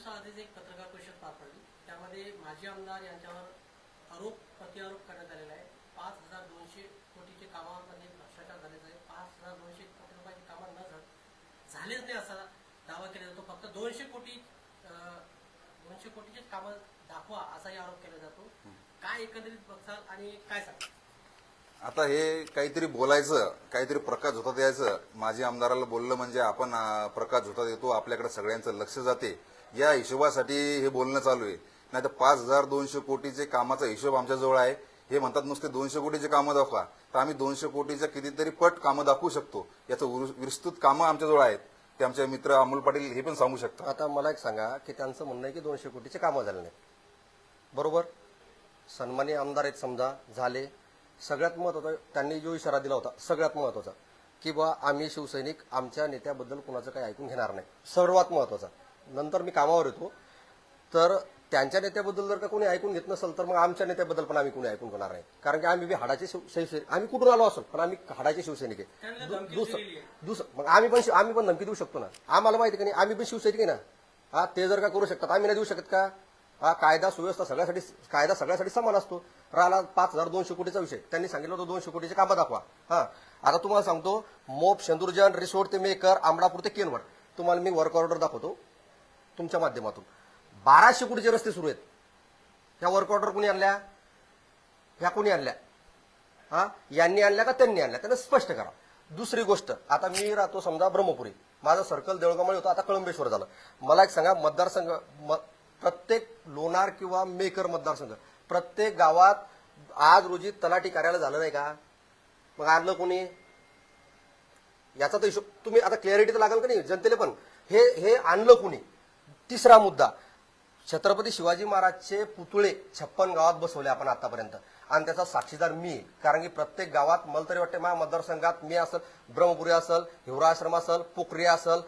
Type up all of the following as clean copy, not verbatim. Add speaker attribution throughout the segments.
Speaker 1: दिवसाआधीच एक पत्रकार परिषद पार पडली. त्यामध्ये माजी आमदार यांच्यावर आरोप प्रतिआरोप करण्यात आलेला आहे. 5,200 कोटीचे कामामध्ये भ्रष्टाचार झालेला आहे. 5,200 कोटी रुपयाची कामं झालेच नाही असा दावा केला जातो. फक्त 200 कोटीचेच कामं दाखवा असाही आरोप केला जातो. काय एकंदरीत बघाल आणि काय सांगा?
Speaker 2: आता हे काहीतरी बोलायचं, काहीतरी प्रकाश झोतात यायचं. माझी आमदाराला बोललं म्हणजे आपण प्रकाश झोतात येतो, आपल्याकडे सगळ्यांचं लक्ष जाते, या हिशोबासाठी हे बोलणं चालू आहे. नाही तर 5,200 कोटीचे कामाचा हिशोब आमच्याजवळ आहे. हे म्हणतात नुसते 200 कोटीचे कामं दाखवा, तर आम्ही 200 कोटीच्या कितीतरी पट कामं दाखवू शकतो. याचं विस्तृत कामं आमच्याजवळ आहेत. ते आमचे मित्र अमोल पाटील हे पण सांगू शकतात.
Speaker 3: आता मला एक सांगा की त्यांचं म्हणणं आहे की 200 कोटीचे कामं झाले नाहीत, बरोबर? सन्माननीय आमदार आहेत, समजा झाले. सगळ्यात महत्वाचं त्यांनी जो इशारा दिला होता, सगळ्यात महत्वाचा की बा आम्ही शिवसैनिक आमच्या नेत्याबद्दल कुणाचं काही ऐकून घेणार नाही, सर्वात महत्वाचा. नंतर मी कामावर येतो, तर त्यांच्या नेत्याबद्दल जर का कोणी ऐकून घेत नसेल तर मग आमच्या नेत्याबद्दल पण आम्ही कोणी ऐकून घेणार नाही. कारण की आम्ही बी हाडाचे शिवसैनिक, आम्ही कुठून आलो असेल पण आम्ही हाडाचे शिवसैनिक आहे. दुसरं मग आम्ही पण धमकी देऊ शकतो ना, आम्हाला माहिती का नाही, आम्ही पण शिवसैनिक आहे ना. हा, ते जर का करू शकतात, आम्ही नाही देऊ शकत का? हा, कायदा सुव्यवस्था सगळ्यासाठी समान असतो. राहिला 5,200 कोटीचा विषय, त्यांनी सांगितलं होतं 200 कोटीचे कामं दाखवा. हा, आता तुम्हाला सांगतो, मोप, शेंदुरजन, रिसोड ते मेकर, आंबळापूर ते केनवड, तुम्हाला मी वर्क ऑर्डर दाखवतो तुमच्या माध्यमातून. 1,200 कोटीचे रस्ते सुरू आहेत. ह्या वर्क ऑर्डर कोणी आणल्या? ह्या कोणी आणल्या? हा, यांनी आणल्या का त्यांनी आणल्या? त्यांना स्पष्ट करा. दुसरी गोष्ट, आता मी राहतो समजा ब्रह्मपुरी, माझं सर्कल देऊळगावमध्ये होतं, आता कळंबेश्वर झालं. मला एक सांगा, मतदारसंघ प्रत्येक लोणार किंवा मेकर मतदारसंघ, प्रत्येक गावात आज रोजी तलाठी कार्यालय झालं नाही का? मग आणलं कोणी? याचा तर हिशोब तुम्ही आता क्लॅरिटी तर लागेल का नाही जनतेला पण, हे आणलं कोणी? तिसरा मुद्दा, छत्रपती शिवाजी महाराजचे पुतळे 56 गावात बसवले आपण आतापर्यंत, आणि त्याचा साक्षीदार मी. कारण की प्रत्येक गावात मला तरी वाटते माझ्या मतदारसंघात मी असेल, ब्रह्मपुरी असेल, हिवरा आश्रम असेल, पोखरी असेल,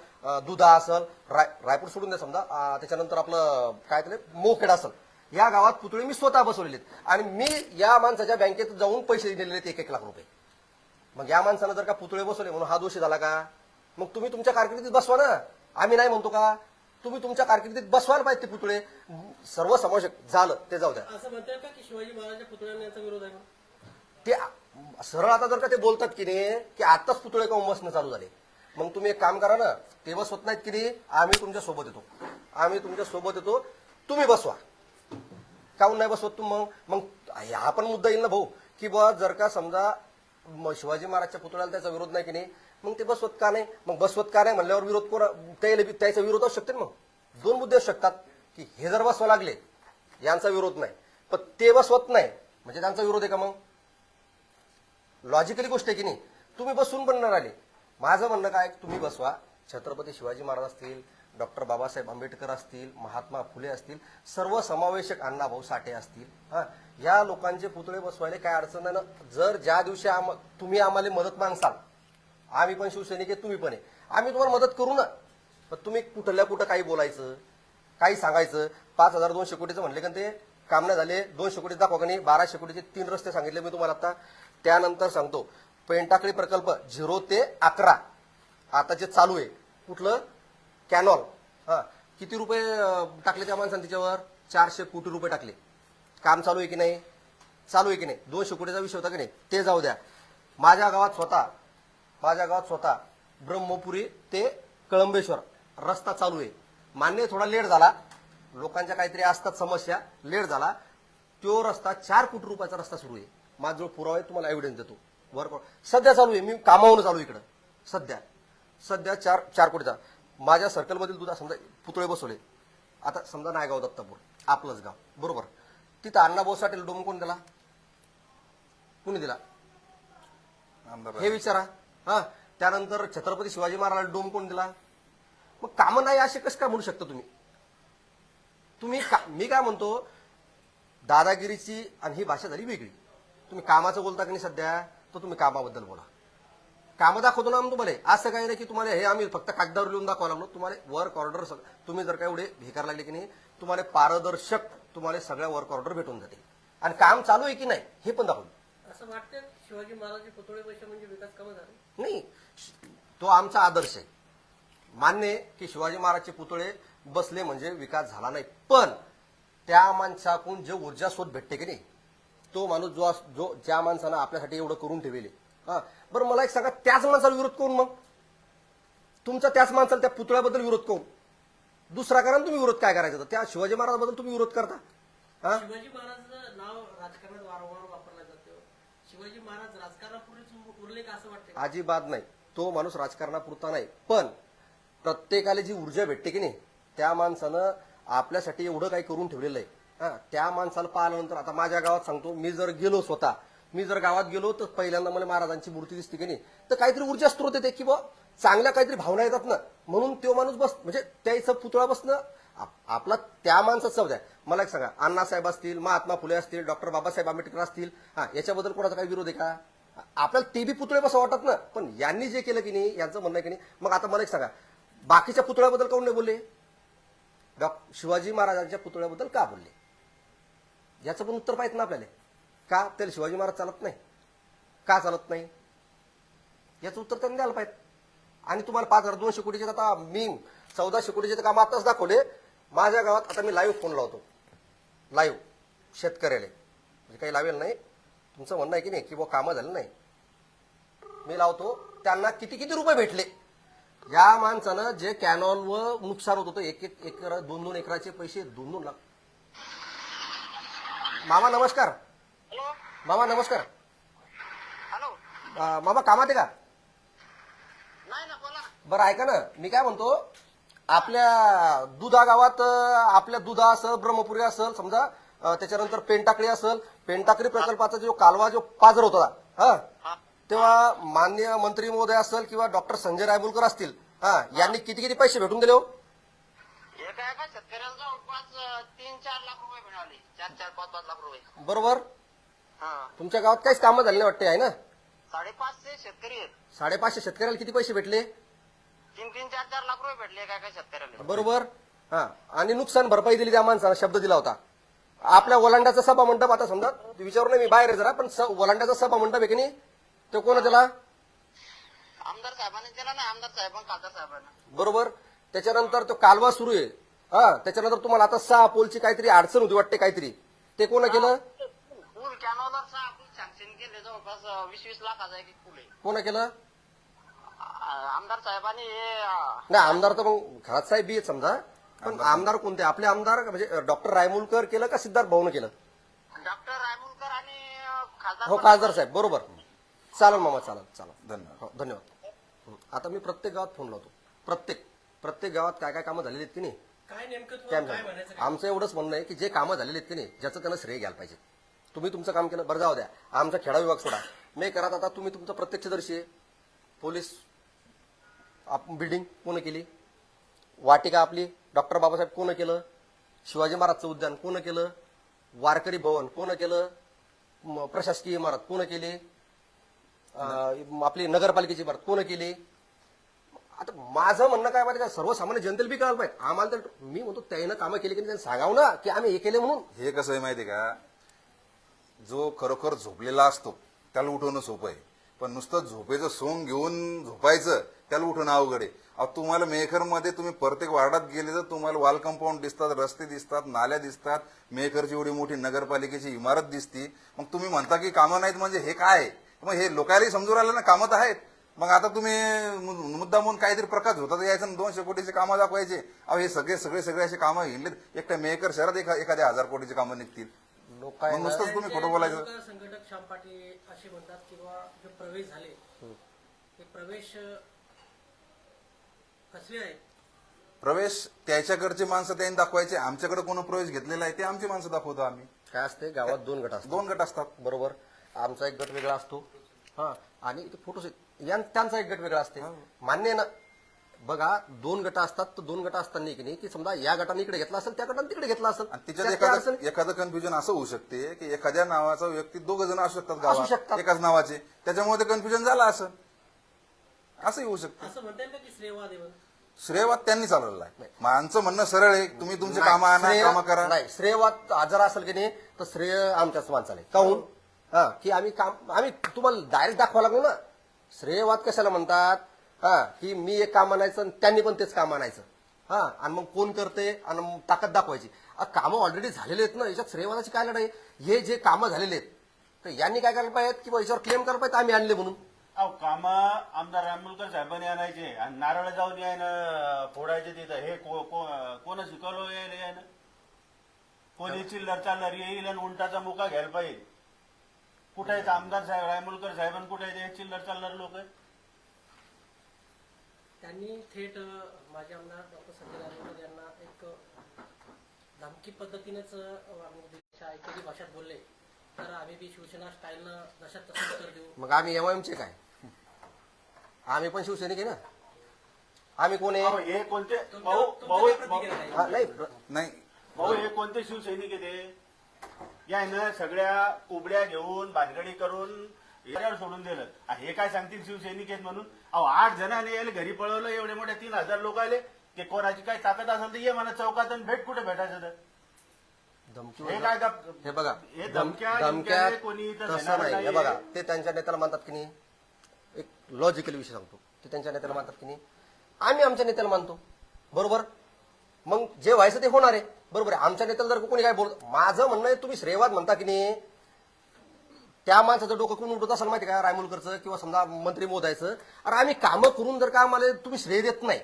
Speaker 3: दुधा असेल, रायपूर सोडून द्या समजा, त्याच्यानंतर आपलं काय ते मोखेड असेल, या गावात पुतळे मी स्वतः बसवलेले आहेत. आणि मी या माणसाच्या बँकेत जाऊन पैसे दिलेले आहेत 1-1 लाख रुपये. मग या माणसानं जर का पुतळे बसवले म्हणून हा दोषी झाला का? मग तुम्ही तुमच्या कारकिर्दीत बसवा ना, आम्ही नाही म्हणतो का? तुम्ही तुमच्या कारकिर्दीत बसवायला पाहिजे ते पुतळे. सर्व समावेशक झालं ते जाऊ द्या.
Speaker 1: असं म्हणतात का की शिवाजी महाराजांच्या पुतळ्यांना यांचा विरोध आहे?
Speaker 3: ते सरळ आता जर का ते बोलतात की नाही की आत्ताच पुतळे का बसणं चालू झाले, मग तुम्ही एक काम करा ना, ते बसवत नाहीत की नाही, आम्ही तुमच्या सोबत येतो, तुम्ही बसवा. काहून नाही बसवत तू? मग हा पण मुद्दा येईल ना भाऊ, की बा जर का समजा शिवाजी महाराजच्या पुतळ्याला त्याचा विरोध नाही की नाही, मग ते बसवत का नाही? मग बसवत का नाही म्हणल्यावर विरोध त्याचा विरोध असू शकते. मग 2 मुद्दे असू शकतात की हे जर बसवा लागले, यांचा विरोध नाही, पण ते बसवत नाही म्हणजे त्यांचा विरोध आहे का? मग लॉजिकली गोष्ट आहे की नाही? तुम्ही बसून पण न आले. माझं म्हणणं काय, तुम्ही बसवा. छत्रपती शिवाजी महाराज असतील, डॉक्टर बाबासाहेब आंबेडकर असतील, महात्मा फुले असतील, सर्व समावेशक अण्णाभाऊ साठे असतील, हा, या लोकांचे पुतळे बसवायला काय अडचण नाही ना. जर ज्या दिवशी तुम्ही आम्हाला मदत मागसाल, आम्ही पण शिवसैनिक आहे, तुम्ही पण आहे, आम्ही तुम्हाला मदत करू ना. पण तुम्ही कुठल्या कुठं काही बोलायचं, काही सांगायचं. 5,200 कोटीचं म्हणले का ते काम नाही झाले, 200 कोटी दाखवा का नाही? 1,200 कोटीचे 3 रस्ते सांगितले मी तुम्हाला आता. त्यानंतर सांगतो, पेंटाकळी प्रकल्प 0 ते 11 आता जे चालू आहे, कुठलं कॅनॉल, हा, किती रुपये टाकले त्या माणसाने त्याच्यावर? 400 कोटी रुपये टाकले. काम चालू आहे की नाही? चालू आहे की नाही? 200 कोटीचा विषय होता की नाही? ते जाऊ द्या. माझ्या गावात स्वतः ब्रह्मपुरी ते कळंबेश्वर रस्ता चालू आहे. मान्य थोडा लेट झाला, लोकांच्या काहीतरी असतात समस्या, लेट झाला. तो रस्ता 4 कोटी रुपयाचा रस्ता सुरू आहे. माझ्याजवळ पुरावा आहे, तुम्हाला एव्हिडन्स देतो. वर्क सध्या चालू आहे, मी कामावून चालू इकडं. सध्या 4 कोटीचा. माझ्या सर्कलमधील दुधा समजा पुतळे बसवले. आता समजा नायगाव दत्तापूर आपलंच गाव, बरोबर? तिथं अण्णाभाऊ साठे डोम कोण दिला? कुणी दिला हे विचारा. हा, त्यानंतर छत्रपती शिवाजी महाराज डोम कोण दिला? मग कामं नाही असे कसं काय म्हणू शकता तुम्ही? मी काय म्हणतो, दादागिरीची आणि ही भाषा झाली वेगळी. तुम्ही कामाचं बोलता की नाही सध्या, तर तुम्ही कामाबद्दल बोला. कामं दाखवतो ना तुम्हाला. असं काही नाही की तुम्हाला हे आम्ही फक्त कागदावर लिहून दाखवा लागलो. तुम्हाला वर्क ऑर्डर तुम्ही जर का एवढे हे करायला लागले की नाही, तुम्हाला पारदर्शक तुम्हाला सगळ्या वर्क ऑर्डर भेटून जाते. आणि काम चालू आहे की नाही हे पण दाखवलं.
Speaker 1: असं वाटतं शिवाजी महाराजांचे पुतळे पैसे म्हणजे विकास कामं झाले
Speaker 3: नाही, तो आमचा आदर्श आहे. मान्य आहे की शिवाजी महाराजचे पुतळे बसले म्हणजे विकास झाला नाही. पण त्या माणसाकडून जे ऊर्जा स्रोत भेटते की नाही, तो माणूस जो ज्या माणसानं आपल्यासाठी एवढं करून ठेवले, हा बरं मला एक सांगा, त्याच माणसाला विरोध करून मग तुमचा त्याच माणसाला त्या पुतळ्याबद्दल विरोध करून दुसरा करा ना तुम्ही विरोध काय करायचा तर त्या शिवाजी महाराजांबद्दल तुम्ही विरोध करता. हा
Speaker 1: शिवाजी महाराजांचं नाव राजकारणात वारंवार वापरलं जातं. शिवाजी महाराज राजकारणापूर्वीच उरले का असं वाटतं?
Speaker 3: अजिबात नाही. तो माणूस राजकारणापुरता नाही, पण प्रत्येकाला जी ऊर्जा भेटते की नाही, त्या माणसानं आपल्यासाठी एवढं काही करून ठेवलेलं आहे. हा त्या माणसाला पाहिल्यानंतर आता माझ्या गावात सांगतो, मी जर गेलो स्वतः, मी जर गावात गेलो तर पहिल्यांदा मला महाराजांची मूर्ती दिसते की नाही, तर काहीतरी ऊर्जा स्त्रोत येते की बा चांगल्या काहीतरी भावना येतात ना, म्हणून तो माणूस बस म्हणजे त्याचं पुतळा बसणं आपला त्या माणसाचा शब्द आहे. मला एक सांगा, अण्णासाहेब असतील, महात्मा फुले असतील, डॉक्टर बाबासाहेब आंबेडकर असतील, हा याच्याबद्दल कोणाचा काही विरोध आहे का? आपल्याला ते बी पुतळे बसं वाटत ना, पण यांनी जे केलं की नाही, यांचं म्हणणं आहे की नाही. मग आता मला एक सांगा, बाकीच्या पुतळ्याबद्दल काऊन नाही बोलले? शिवाजी महाराजांच्या पुतळ्याबद्दल का बोलले? याचं पण उत्तर पाहिजे ना आपल्याला. का त्याला शिवाजी महाराज चालत नाही? का चालत नाही याचं उत्तर त्यांनी द्यायला पाहिजे. आणि तुम्हाला 5,200 कोटीचे आता मी 1400 कोटीचे काम आताच दाखवले माझ्या गावात. आता मी लाईव्ह फोन लावतो, लाईव्ह शेतकऱ्याला, म्हणजे काही लावेल नाही. तुमचं म्हणणं आहे की नाही की बुवा कामं झालं नाही, मी लावतो. त्यांना किती किती रुपये भेटले? या माणसानं जे कॅनॉलवर नुकसान होत होतं, 1-1 एकर 2-2 एकराचे पैसे 2-2 लाख. मामा नमस्कार.
Speaker 4: हॅलो.
Speaker 3: मामा नमस्कार.
Speaker 4: हॅलो.
Speaker 3: मामा कामात आहे का?
Speaker 4: नाही ना, बोला.
Speaker 3: बरं ऐका ना, मी काय म्हणतो, आपल्या दुधा गावात आपल्या दुधा असेल, ब्रह्मपुरी असेल समजा, त्याच्यानंतर पेनटाकळी असेल, पेनटाकळी प्रकल्पाचा जो कालवा जो पाझर होता हा, तेव्हा माननीय मंत्री महोदय असेल किंवा डॉक्टर संजय रायमुलकर असतील, हा यांनी किती किती पैसे भेटून दिले हो?
Speaker 4: एका एका शेतकऱ्याला जवळपास 3-4 लाख रुपये मिळाले. 4-4, 5-5 लाख रुपये.
Speaker 3: बरोबर.
Speaker 4: हा.
Speaker 3: तुमच्या गावात काहीच कामं झाले नाही वाटते आहे ना?
Speaker 4: 550 शेतकरी आहेत.
Speaker 3: 550 शेतकऱ्याला किती पैसे भेटले?
Speaker 4: 3-3, 4-4 लाख रुपये भेटले एका एका शेतकऱ्याला.
Speaker 3: बरोबर. हा आणि नुकसान भरपाई दिली त्या माणसानं, शब्द दिला होता. आपल्या ओलांड्याचा सभा मंडप, आता समजा विचारू नये मी बाहेर आहे जरा, पण ओलांड्याचा सभा मंडप आहे की नाही, तो कोण दिला?
Speaker 4: आमदार साहेबांनी दिला ना, आमदार साहेबांना, खासदार साहेबांना.
Speaker 3: बरोबर. त्याच्यानंतर तो कालवा सुरू आहे, हा त्याच्यानंतर तुम्हाला आता 6 पोलची काहीतरी अडचण होती वाटते काहीतरी, ते कोण केलं?
Speaker 4: पूल कॅनॉलर आपण सँक्शन केले जवळपास 20-20 लाखाचा एक पूल आहे.
Speaker 3: कोण केलं?
Speaker 4: आमदार साहेबांनी हे
Speaker 3: नाही आमदार तर मग घरात साहेब बी आहेत समजा, पण आमदार कोणते? आपले आमदार म्हणजे डॉक्टर रायमुलकर केलं का सिद्धार्थ भाऊन केलं?
Speaker 4: डॉक्टर रायमुलकर आणि खासदार.
Speaker 3: हो खासदार साहेब. बरोबर. चालेल मामा, चालेल चालेल.
Speaker 2: धन्यवाद.
Speaker 3: हो धन्यवाद. आता मी प्रत्येक गावात फोन लावतो, प्रत्येक गावात काय काय कामं झालेली आहेत की नाही,
Speaker 1: काय नेमकं
Speaker 3: काय
Speaker 1: तुम्हाला काय म्हणायचं काय?
Speaker 3: आमचं एवढंच म्हणणं आहे की जे कामं झालेली आहेत की नाही, ज्याचं त्यांना श्रेय घ्यायला पाहिजे. तुम्ही तुमचं काम केलं, बरं जाऊ द्या, आमचा खेडा विभाग सोडा, मी करत आता तुम्ही तुमचं प्रत्यक्षदर्शी आहे. पोलीस बिल्डिंग कोण केली? वाटिका आपली डॉक्टर बाबासाहेब कोण केलं? शिवाजी महाराजचं उद्यान कोण केलं? वारकरी भवन कोण केलं? प्रशासकीय इमारत कोण केली? आपली नगरपालिकेची इमारत कोण केली? आता माझं म्हणणं काय माहिती का, सर्वसामान्य जनतेला बी कळायला पाहिजे. आम्हाला तर मी म्हणतो त्यानं कामं केली की त्यांनी सांगावं ना की आम्ही हे केले म्हणून.
Speaker 2: हे कसं आहे माहिती का, जो खरोखर झोपलेला असतो त्याला उठवणं सोपं आहे, पण नुसतं झोपेचं सोंग घेऊन झोपायचं त्याला उठवणं अवघड आहे. अहो तुम्हाला मेहकरमध्ये तुम्ही प्रत्येक वार्डात गेले तर तुम्हाला वॉल कंपाऊंड दिसतात, रस्ते दिसतात, नाल्या दिसतात, मेहकरची एवढी मोठी नगरपालिकेची इमारत दिसती. मग तुम्ही म्हणता की कामं नाहीत, म्हणजे हे काय? मग हे लोकांनाही समजून राहिलं ना कामं तर आहेत. मग आता तुम्ही मुद्दा म्हणून काहीतरी प्रकाश होता यायचं 200 कोटीचे कामं दाखवायचे. अहो हे सगळे असे कामं हिंडलेत. एकट्या मेहकर शहरात एखाद्या 1000 कोटीचे कामं निघतील.
Speaker 3: लोक
Speaker 2: मग नुसतंच तुम्ही खोटं बोलायचं.
Speaker 1: लोक संघटक श्याम पाटील असे म्हणतात किंवा जे प्रवेश झाले ते प्रवेश कसले आहेत?
Speaker 2: प्रवेश त्याच्याकडचे माणसं त्यांनी दाखवायचे. आमच्याकडे कोण प्रवेश घेतलेला आहे ते आमची माणसं दाखवतो आम्ही.
Speaker 3: काय असते गावात 2 गट असतात.
Speaker 2: 2 गट असतात.
Speaker 3: बरोबर. आमचा एक गट वेगळा असतो, हा आणि फोटोस त्यांचा एक गट वेगळा असते. मान्य आहे ना? बघा 2 गट असतात, तर 2 गट असताना की नाही की समजा या गटाने इकडे घेतला असेल, त्या गटाने तिकडे घेतला असेल,
Speaker 2: आणि तिच्यात एखादं कन्फ्युजन असं होऊ शकते की एखाद्या नावाचा व्यक्ती 2 जण असू शकतात गावात एकाच नावाचे, त्याच्यामुळे ते कन्फ्युजन झालं असं होऊ शकतं.
Speaker 1: असं म्हणता येईल का की श्रेयवाद आहे म्हणून?
Speaker 2: श्रेयवाद त्यांनी चालवलेला आहे. माणसं म्हणणं सरळ आहे, तुम्ही तुमचे कामं आणा, कामं करा.
Speaker 3: नाही श्रेयवाद जर असेल की नाही तर श्रेय आमच्याच माणसाला आहे. काहून? हा की आम्ही तुम्हाला डायरेक्ट दाखवा लागलो ना. श्रेयवाद कशाला म्हणतात? हा की मी एक काम आणायचं आणि त्यांनी पण तेच काम आणायचं. हा, आणि मग कोण करते आणि मग ताकद दाखवायची. कामं ऑलरेडी झालेले आहेत ना, याच्यात श्रेयवादाची काय लढाई. हे जे कामं झालेले आहेत तर यांनी काय करायला पाहिजे की याच्यावर क्लेम करायला पाहिजे आम्ही आणले म्हणून.
Speaker 5: अहो काम आमदार राममुलकर साहेबांनी आणायचे आणि नारळ जाऊन यायनं फोडायचे तिथं. हे कोण शिकवलं यायला कोणी चिल्लर चालर येईल आणि उंटाचा मुका घ्यायला पाहिजे. कुठे आहेत आमदार साहेब राममुलकर साहेबांनी, कुठे आहेत हे चिल्लर चालणार लोक?
Speaker 1: त्यांनी थेट माझे आमदार डॉक्टर संजय रायमुलकर यांना एक धमकी पद्धतीनेच ऐकली भाषेत बोलले, तर आम्ही बी शिवसेना स्टाईलनं जशात तसं उत्तर देऊ.
Speaker 3: मग आम्ही एमआयएमचे काय, आम्ही पण शिवसैनिक आहे ना. आम्ही कोण
Speaker 5: अहो,
Speaker 3: आहे?
Speaker 5: हे कोणते
Speaker 1: तुमच्या-
Speaker 5: भाऊ
Speaker 1: तुमच्या
Speaker 5: भाऊ
Speaker 1: काय प्रतिक्रिया आहे?
Speaker 3: हा, नाही
Speaker 2: नाही
Speaker 5: भाऊ हे कोणते शिवसैनिक आहे? यानं सगळ्या कुबड्या घेऊन भानगडी करून याच्यावर सोडून दिलं. हे काय सांगतील शिवसैनिक आहेत म्हणून? अहो 8 जणांनी यायला घरी पळवलं, एवढे मोठे 3000 लोक आले. ते कोणाची काय ताकद असेल तर ये म्हणा चौकात आणि भेट. कुठे भेटायचं तर?
Speaker 3: धमकी
Speaker 5: हे काय
Speaker 3: हे बघा
Speaker 5: हे
Speaker 3: धमक्यात
Speaker 5: धमक्या कोणी इथं
Speaker 3: तसं
Speaker 5: देणार
Speaker 3: नाही. हे
Speaker 5: नाहीये.
Speaker 3: बघा ते त्यांच्या नेत्याला मानतात की नाही, एक लॉजिकल विषय सांगतो. ते त्यांच्या नेत्याला मानतात की नाही, आम्ही आमच्या नेत्याला मानतो, बरोबर. मग जे व्हायचं ते होणार आहे, बरोबर आहे. आमच्या नेत्याला जर कोणी काय बोलत, माझं म्हणणं आहे तुम्ही श्रेयवाद म्हणता की नाही, त्या माणसाचं डोकं कोण उडत असेल माहिती का, रायमुलकरचं किंवा समजा मंत्री मोदायचं. अरे आम्ही कामं करून जर का आम्हाला तुम्ही श्रेय देत नाही,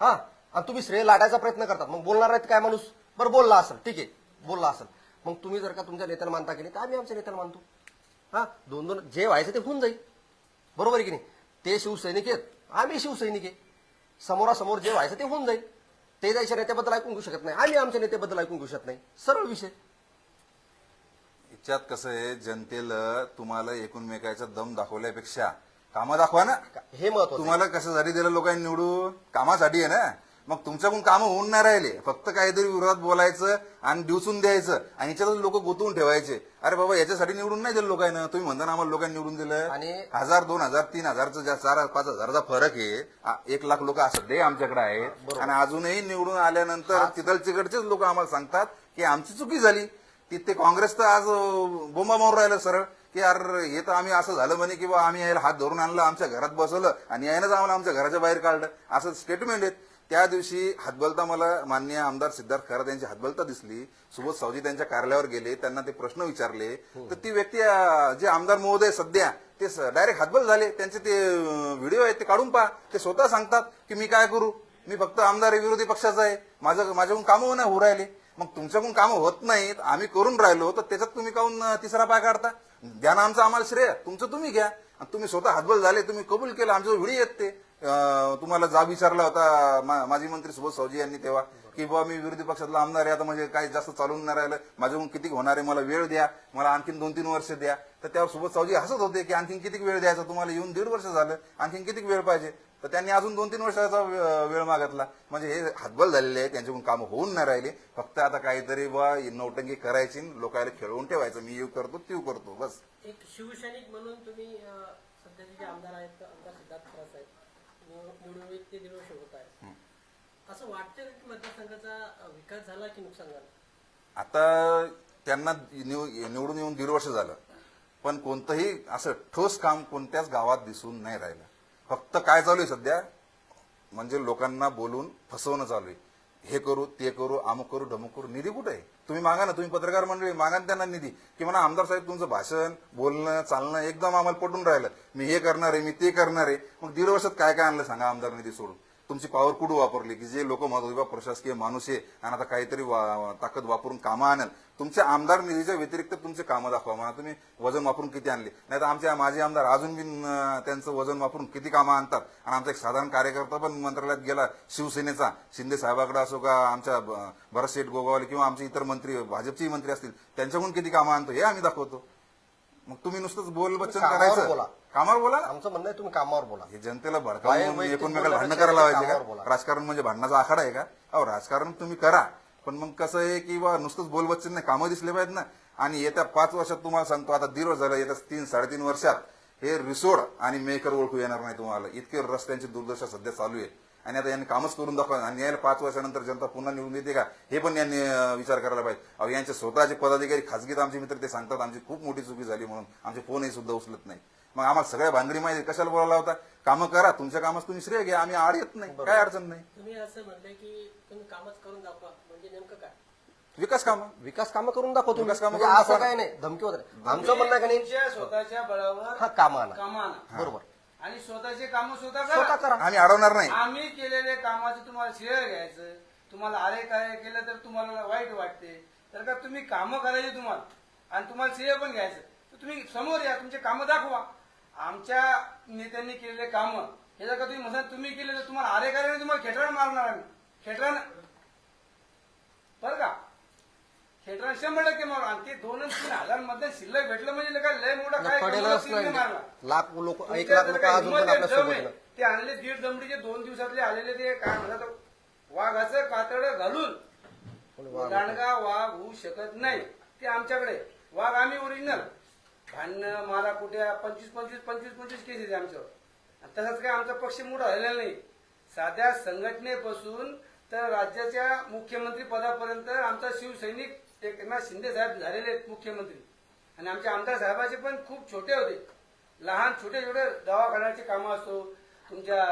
Speaker 3: हा, आणि तुम्ही श्रेय लाटायचा प्रयत्न करतात, मग बोलणार आहेत काय माणूस? बरं बोलला असेल, ठीक आहे, बोलला असेल. मग तुम्ही जर का तुमच्या नेत्याला मानता की नाही, तर आम्ही आमच्या नेत्याला मानतो. हा, दोन दोन जे व्हायचं ते होऊन जाईल, बरोबर आहे की नाही. ते शिवसैनिक आहेत, आम्ही शिवसैनिक आहे. समोरासमोर जे व्हायचं ते होऊन जाईल. ते त्याच्या नेत्याबद्दल ऐकून घेऊ शकत नाही, आम्ही आमच्या नेत्याबद्दल ऐकून घेऊ शकत नाही. सरळ विषय.
Speaker 2: याच्यात कसं आहे, जनतेला तुम्हाला एकूणमेकाचा दम दाखवल्यापेक्षा कामं दाखवा ना.
Speaker 3: हे महत्वाचं.
Speaker 2: तुम्हाला कशासाठी दिलं लोकांनी निवडून? कामासाठी आहे ना. मग तुमच्याकडून कामं होऊन नाही राहिले, फक्त काहीतरी विरोधात बोलायचं आणि दिवसून द्यायचं आणि याच्यातच लोक गुंतवून ठेवायचे. अरे बाबा याच्यासाठी निवडून नाही दिलं लोकांना. तुम्ही म्हणता ना आम्हाला लोकांनी निवडून दिलं.
Speaker 3: आणि
Speaker 2: 1000, 2000, 3000चा 4-5 हजाराचा फरक आहे. 1 लाख लोक सध्या आमच्याकडे आहेत आणि अजूनही निवडून आल्यानंतर तिथलच्याकडचेच लोक आम्हाला सांगतात की आमची चुकी झाली. तिथे काँग्रेस तर आज बोंबा मारून राहिलं सरळ की अरे हे तर आम्ही असं झालं म्हणे किंवा आम्ही यायला हात धरून आणलं, आमच्या घरात बसवलं आणि यायनंच आम्हाला आमच्या घराच्या बाहेर काढलं, असं स्टेटमेंट आहेत. त्या दिवशी हातबलता मला माननीय आमदार सिद्धार्थ खरात यांची हातबलता दिसली. सुबोध सावजी त्यांच्या कार्यालयावर गेले, त्यांना ते प्रश्न विचारले तर ती व्यक्ती जे आमदार महोदय सध्या ते डायरेक्ट हातबल झाले. त्यांचे ते व्हिडिओ आहेत ते काढून पहा. ते स्वतः सांगतात की मी काय करू, मी फक्त आमदार विरोधी पक्षाचा आहे, माझ्याकडून कामं नाही होऊ राहिले. मग तुमच्याकडून कामं होत नाहीत, आम्ही करून राहिलो, तर त्याच्यात तुम्ही काहून तिसरा पाय काढता? द्या ना आमचं आम्हाला श्रेय, तुमचं तुम्ही घ्या. तुम्ही स्वतः हातबल झाले, तुम्ही कबूल केलं, आमचे व्हिडिओ आहेत ते. तुम्हाला जाब विचारला होता माजी मंत्री सुबोध सावजी यांनी तेव्हा की बाबा मी विरोधी पक्षातला आमदार आहे, आता म्हणजे काही जास्त चालून नाही राहिलं, माझ्याकडून किती होणार आहे, मला वेळ द्या, मला आणखीन 2-3 वर्ष द्या. तर त्यावर सुबोध सावजी हसत होते की आणखीन किती वेळ द्यायचा तुम्हाला, येऊन 1.5 वर्ष झालं, आणखीन किती वेळ पाहिजे. तर त्यांनी अजून 2-3 वर्षाचा वेळ मागितला. म्हणजे हे हातबल झालेले आहे, त्यांच्याकडून कामं होऊन नाही राहिले. फक्त आता काहीतरी बा नौटंकी करायची, लोकांना खेळवून ठेवायचं, मी येऊ करतो तीव करतो, बस.
Speaker 1: एक शिवसैनिक म्हणून तुम्ही सध्याचे जे आमदार आहेत, आमदार सिद्धार्थ खरात आहेत, निवडून 1 ते 1.5 वर्ष होत आहे, असं वाटतं की मतदारसंघाचा विकास झाला की नुकसान झालं?
Speaker 2: आता त्यांना निवडून येऊन 1.5 वर्ष झालं, पण कोणतंही असं ठोस काम कोणत्याच गावात दिसून नाही राहिलं. फक्त काय चालू आहे सध्या, म्हणजे लोकांना बोलून फसवणं चालू आहे. हे करू, ते करू, अमुक करू, ढमुक करू. निधी कुठे आहे? तुम्ही मागा ना, तुम्ही पत्रकार मंडळी मागा ना त्यांना निधी, की म्हणा आमदार साहेब तुमचं भाषण, बोलणं, चालणं एकदम आम्हाला पटून राहिलं, मी हे करणार आहे, मी ते करणार आहे. मग 1.5 वर्षात काय काय आणलं सांगा आमदार निधी सोडून? तुमची पॉवर कुठं वापरली की जे लोक म्हणत होते प्रशासकीय माणूस आहे आणि आता काहीतरी ताकद वापरून कामं आणल? तुमच्या आमदार निधीच्या व्यतिरिक्त तुमचे कामं दाखवा. म्हणा तुम्ही वजन वापरून किती आणले, नाही तर आमच्या माजी आमदार अजून बी त्यांचं वजन वापरून किती कामं आणतात. आणि आमचा एक साधारण कार्यकर्ता पण मंत्रालयात गेला शिवसेनेचा, शिंदे साहेबाकडे असो का आमच्या भरत शेठ गोगावले किंवा आमचे इतर मंत्री, भाजपचे मंत्री असतील, त्यांच्याकडून किती कामं आणतो हे आम्ही दाखवतो. मग तुम्ही नुसतंच बोलबच्चन करायचं, कामावर बोला.
Speaker 3: आमचं म्हणणं आहे तुम्ही कामावर बोला.
Speaker 2: हे जनतेला भडकावून एकूणमेकाला भांडणं करायला लावायचे का? राजकारण म्हणजे भांडणाचा आखाडा आहे का? अहो राजकारण तुम्ही करा, पण मग कसं आहे की बा नुसतंच बोलबच्चन नाही, कामं दिसले पाहिजेत ना. आणि येत्या 5 वर्षात तुम्हाला सांगतो, आता 1.5 वर्ष झालं, येत्या 3-3.5 वर्षात हे रिसोड आणि मेकर ओळखू येणार नाही तुम्हाला. इतके रस्त्यांची दुर्दशा सध्या चालू आहे आणि आता यांनी कामच करून दाखवा. आणि यायला 5 वर्षानंतर जनता पुन्हा निवडून देते का हे पण यांनी विचार करायला पाहिजे. अहो यांचे स्वतःचे पदाधिकारी खासगीत आमचे मित्र ते सांगतात आमची खूप मोठी चुकी झाली म्हणून, आमचे फोनही सुद्धा उचलत नाही. मग आम्हाला सगळ्या भानगडी माहिती कशाला बोलायला होता? कामं करा, तुमच्या कामात तुम्ही श्रेय घ्या, आम्ही आड येत नाही, काय अडचण नाही.
Speaker 1: तुम्ही असं म्हणले की तुम्ही कामच करून दाखवा, म्हणजे नेमकं काय?
Speaker 2: विकास कामं
Speaker 3: विकास कामं करून दाखवतो तुम्ही.
Speaker 2: विकास कामं
Speaker 3: म्हणजे
Speaker 2: करून
Speaker 3: असं
Speaker 2: दाखवा.
Speaker 3: काय नाही धमकी वगैरे आमचं म्हणणं आहे का नाही
Speaker 6: तुमच्या स्वतःच्या बळावर
Speaker 3: हा कामं आणा
Speaker 6: कामाना
Speaker 3: बरोबर
Speaker 6: आणि स्वतःचे काम स्वतः
Speaker 3: स्वतः
Speaker 6: करा.
Speaker 3: करा.
Speaker 2: आम्ही अडवणार नाही.
Speaker 6: आम्ही केलेल्या कामाचं तुम्हाला श्रेय घ्यायचं, तुम्हाला आले काय केलं तर तुम्हाला वाईट वाटते, तर का तुम्ही कामं करायची तुम्हाला आणि तुम्हाला श्रेय पण घ्यायचं, तर तुम्ही समोर या, तुमचे कामं दाखवा. आमच्या नेत्यांनी केलेले कामं हे जर का तुम्ही म्हणता तुम्ही केले तर तुम्हाला आले काय तुम्हाला खेटरान मारणार आम्ही, खेटरान बरं का, खेटरान 100% मारू. आणि ते 2 आणि 3 हजार मध्ये शिल्लक भेटलं म्हणजे काय लय मोठा काय
Speaker 3: पडेलच
Speaker 6: मारला.
Speaker 3: नाही. लाख लोक 1
Speaker 6: तुमच्या
Speaker 3: लाख
Speaker 6: जर
Speaker 3: लोक
Speaker 6: काही
Speaker 3: अजून पण
Speaker 6: हिंमत
Speaker 3: आपल्या
Speaker 6: आहे, दम
Speaker 3: सोबत
Speaker 6: आहे.
Speaker 3: आहे.
Speaker 6: ते आणले 1.5 दमडीचे 2 दिवसातले आलेले ते काय म्हणतात वाघाचं कातडं घालून दांडगा वाघ होऊ शकत नाही. ते आमच्याकडे वाघ आम्ही ओरिजिनल. भांडणं मारा कुठे 25 केस आहे आमच्यावर. आणि तसंच काय आमचा पक्ष मोठा झालेला नाही. साध्या संघटनेपासून तर राज्याच्या मुख्यमंत्री पदापर्यंत आमचा शिवसैनिक एकनाथ शिंदे साहेब झालेले आहेत मुख्यमंत्री. आणि आमचे आमदार साहेबाचे पण खूप छोटे होते, लहान छोटे दवाखान्याचे कामं असो, तुमच्या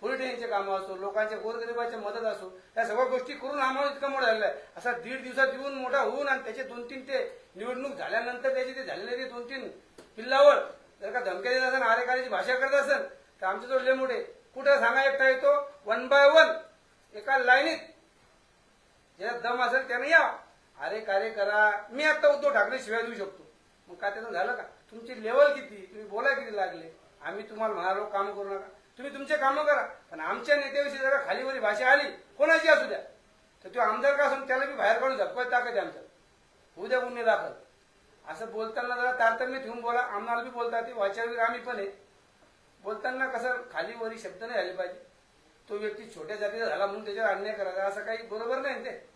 Speaker 6: पोलीस स्टेशनचे कामं असो, लोकांच्या गोरगरिबाच्या मदत असो, या सगळ्या गोष्टी करून आम्हाला इतका मोठा झालेला आहे. असा 1.5 दिवसात येऊन मोठा होऊन आणि त्याचे 2-3 ते निवडणूक झाल्यानंतर त्याचे ते झालेले ते 2-3 पिल्लावर जर का धमक्या देत असेल, आरेकारीची भाषा करत असेल तर आमच्या जोड लय मोठे कुठं सांगा एकटा येतो 1 by 1 एका लाईनीत ज्याला दम असेल त्याने या अरे कार्य करा. मी आता उद्धव ठाकरे शिवाय देऊ शकतो, मग काय त्याचं झालं का? तुमची लेवल किती, तुम्ही बोला किती लागले. आम्ही तुम्हाला म्हणालो काम करू नका, तुम्ही तुमचे कामं करा. पण आमच्या नेत्याविषयी जरा खालीवरी भाषा आली कोणाची असू द्या तर तो आमदार का असून त्याला बी बाहेर काढून झपकत टाकत आमच्या उद्या गुन्हे दाखल. असं बोलताना जरा तारतम्य ठेवून बोला. आम्हाला बी बोलतात ते वाचारवीर आम्ही पण आहे. बोलताना कसं खालीवरी शब्द नाही झाले पाहिजे. तो व्यक्ती छोट्या जातीचा झाला म्हणून त्याच्यावर अन्याय करायचा असं काही बरोबर नाही ते.